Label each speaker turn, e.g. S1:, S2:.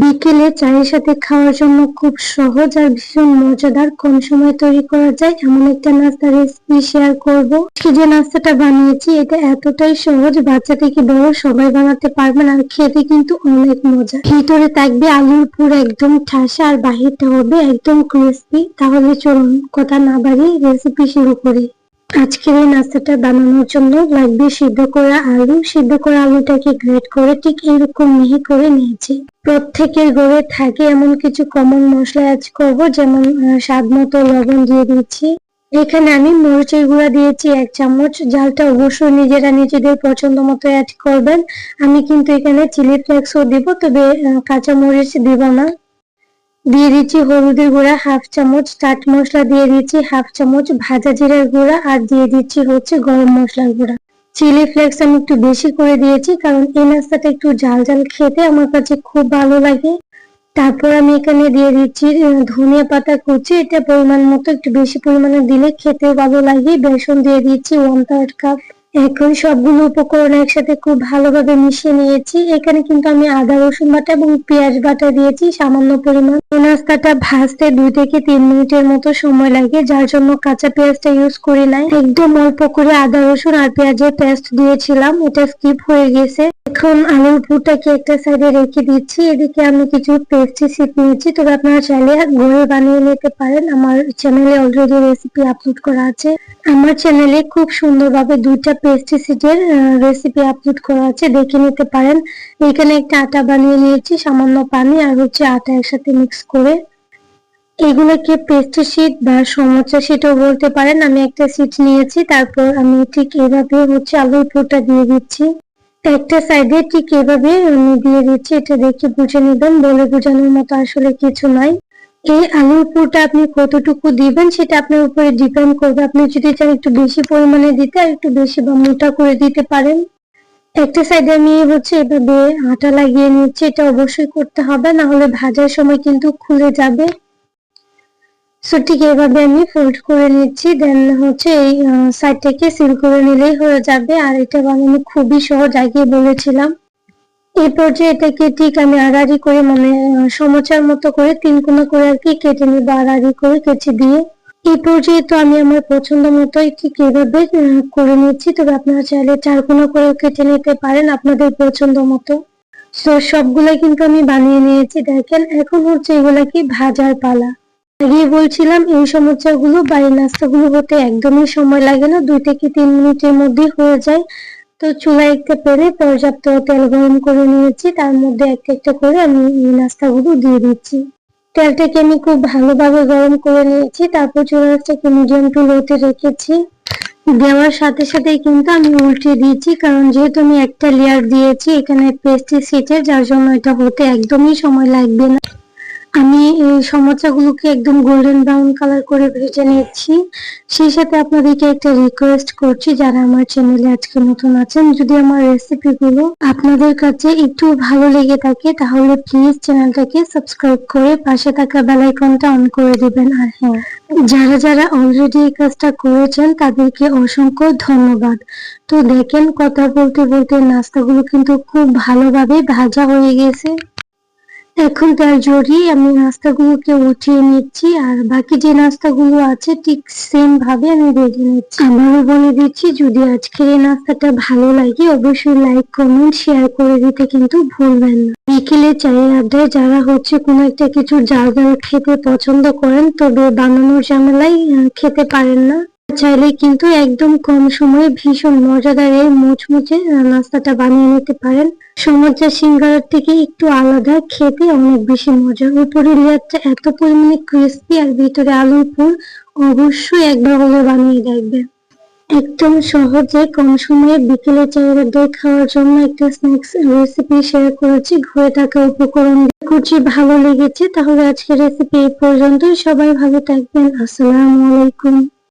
S1: বিকেলে চায়ের সাথে খাওয়ার জন্য খুব সহজ আর ভীষণ মজাদার, কম সময়ে তৈরি করা যায় এমন একটা নাস্তার রেসিপি শেয়ার করব। আজকে যে নাস্তাটা বানিয়েছি এটা এতটাই সহজ, বাচ্চা থেকে বড় সবাই বানাতে পারবেন আর খেতে কিন্তু অনেক মজা। ভিতরে থাকবে আলুর পুর একদম ঠাসা আর বাহিরটা হবে একদম ক্রিস্পি। তাহলে চলুন কথা না বাড়িয়ে রেসিপি শুরু করি। আজকের এই নাস্তাটা বানানোর জন্য লাগবে সিদ্ধ করা আলু। সিদ্ধ করা আলুটাকে গ্রেট করে ঠিক এরকম মিহি করে নিয়েছি। প্রত্যেকের ঘরে থাকে এমন কিছু কমন মশলা অ্যাড করব, যেমন স্বাদ মতো লবণ দিয়ে দিচ্ছি। এখানে আমি মরিচের গুঁড়া দিয়েছি 1 চামচ। ঝালটা অবশ্যই নিজেরা নিজেদের পছন্দ মতো অ্যাড করবেন। আমি কিন্তু এখানে চিলি ফ্লেক্সও দিব, তবে কাঁচা মরিচ দিব না। দিয়ে দিচ্ছি হলুদের গুঁড়া 1/2 চামচ, চাট মশলা দিয়ে দিচ্ছি 1/2 চামচ, ভাজা জিরার গুঁড়া আর দিয়ে দিচ্ছি গরম মশলার গুঁড়া। চিলি ফ্লেক্স আমি একটু বেশি করে দিয়েছি, কারণ এই নাস্তাটা একটু ঝাল ঝাল খেতে আমার কাছে খুব ভালো লাগে। তারপর আমি এখানে দিয়ে দিচ্ছি ধনিয়া পাতা কুচি। এটা পরিমাণ মতো একটু বেশি পরিমাণে দিলে খেতেও ভালো লাগে। বেসন দিয়ে দিচ্ছি 1/3 কাপ। এখন সবগুলো উপকরণ একসাথে খুব ভালোভাবে মিশিয়ে নিয়েছি। এখানে কিন্তু আমি আদা রসুন বাটা এবং পেঁয়াজ বাটা দিয়েছি সামান্য পরিমাণ। এই নাস্তাটা ভাজতে 2 থেকে 3 মিনিটের মতো সময় লাগে, যার জন্য কাঁচা পেঁয়াজটা ইউজ করি নাই। একদম অল্প করে আদা রসুন আর পেঁয়াজের পেস্ট দিয়েছিলাম, এটা স্কিপ হয়ে গেছে। এখন আলুর পুরটাকে একটা সাইডে রেখে দিচ্ছি। এদিকে আমি কিছু পেস্টিসাইড নিয়েছি, তবে আপনারা চাইলে ঘরে বানিয়ে নিতে পারেন। আমার চ্যানেলে অলরেডি রেসিপি আপলোড করা আছে। আমার চ্যানেলে খুব সুন্দরভাবে 2টা পেস্টিসাইডের রেসিপি আপলোড করা আছে, দেখে নিতে পারেন। এখানে একটা আটা বানিয়ে নিয়েছি, সামান্য পানি আর আটা একসাথে মিক্স করে। এগুলোকে পেস্টিসাইড বা সমোচা শীটও বলতে পারেন। আমি একটা শীট নিয়েছি, তারপর আমি ঠিক এভাবে আলুর পুরটা দিয়ে দিচ্ছি। একটা সাইডে ঠিক এভাবে আমি দিয়ে দিচ্ছি। এটা দেখে বুঝে নেবেন, বলে বোঝানোর মতো আসলে কিছু নাই। এই আলুর পুরটা আপনি কতটুকু দিবেন সেটা আপনার উপরে ডিপেন্ড করবে। আপনি যদি চান একটু বেশি পরিমাণে দিতে আর একটু বেশি বা মোটা করে দিতে পারেন। একটা সাইডে আমি এভাবে আটা লাগিয়ে নিচ্ছি। এটা অবশ্যই করতে হবে, না হলে ভাজার সময় কিন্তু খুলে যাবে। সো ঠিক এভাবে আমি ফোল্ড করে নিচ্ছি। দেন এই সাইডটাকে সিল করে নিলেই হয়ে যাবে। আর এটা বানানো খুবই সহজ, আগে বলেছিলাম। এই পর্যায়ে এটাকে ঠিক আমি আড়াআড়ি করে, মানে সমোচার মতো করে 3 কোনা করে আর কি কেটে নিব, আড়াআড়ি করে কেচি দিয়ে। এই পর্যায়ে তো আমি আমার পছন্দ মতো ঠিক এভাবে করে নিচ্ছি, তবে আপনারা চাইলে 4 কোনা করে কেটে নিতে পারেন আপনাদের পছন্দ মতো। সো সবগুলো কিন্তু আমি বানিয়ে নিয়েছি। দেখেন এখন এগুলাকে ভাজার পালা। আগে বলছিলাম এই সমোচাগুলো বা এই নাস্তাগুলো হতে একদমই সময় লাগে না, 2 থেকে 3 মিনিটের মধ্যেই হয়ে যায়। তো চুলায় একটা প্যানে পর্যাপ্ত তেল গরম করে নিয়েছি, তার মধ্যে একটা একটা করে আমি এই নাস্তাগুলো দিয়ে দিচ্ছি। তেলটাকে আমি খুব ভালোভাবে গরম করে নিয়েছি, তারপর চুলাটাকে মিডিয়াম টু লোতে রেখেছি। দেওয়ার সাথে সাথেই কিন্তু আমি উল্টে দিয়েছি, কারণ যেহেতু আমি একটা লেয়ার দিয়েছি এখানে পেস্টিসাইডের, যার জন্য এটা হতে একদমই সময় লাগবে না। আমি এই সমোসাগুলোকে একদম গোল্ডেন ব্রাউন কালার করে ভেজে নিচ্ছি। সেই সাথে আপনাদেরকে একটা রিকোয়েস্ট করছি, যারা আমার চ্যানেলে আজকে নতুন আছেন, যদি আমার রেসিপিগুলো আপনাদের কাছে একটু ভালো লেগে থাকে তাহলে প্লিজ চ্যানেলটাকে সাবস্ক্রাইব করে পাশে থাকা বেল আইকনটা অন করে দিবেন। আর হ্যাঁ, যারা যারা অলরেডি এই কাজটা করেছেন তাদেরকে অসংখ্য ধন্যবাদ। তো দেখেন, কথা বলতে বলতে নাস্তাগুলো কিন্তু খুব ভালোভাবে ভাজা হয়ে গেছে। এখন তেল ঝরিয়ে আমি নাস্তাগুলোকে উঠিয়ে নিচ্ছি, আর বাকি যে নাস্তাগুলো আছে ঠিক সেম ভাবে আমি ভেজে নিচ্ছি। আবারও বলে দিচ্ছি, যদি আজকের এই নাস্তাটা ভালো লাগে অবশ্যই লাইক কমেন্ট শেয়ার করে দিতে কিন্তু ভুলবেন না। বিকেলে চায়ের আড্ডায় যারা কোনো একটা কিছু ঝাল ঝাল খেতে পছন্দ করেন, তবে বানানোর ঝামেলায় খেতে পারেন না, চাইলে কিন্তু একদম কম সময়ে ভীষণ মজাদার এই মুচমুচে নাস্তাটা বানিয়ে নিতে পারেন। সমুদ্রের সিঙ্গারার থেকে একটু আলাদা, খেতে অনেক বেশি মজা। উপরের লেয়ারটা এত পরিমাণে ক্রিস্পি আর ভিতরে আলুর পুর, অবশ্যই একবার হলে বানিয়ে দেখবেন। একদম সহজে কম সময়ে বিকেলে চায়ের আড্ডায় খাওয়ার জন্য একটা স্ন্যাক্স রেসিপি শেয়ার করেছি ঘরে থাকা উপকরণ দিয়ে। ভালো লেগেছে তাহলে আজকের রেসিপি এই পর্যন্তই। সবাই ভালো থাকবেন। আসসালামু আলাইকুম।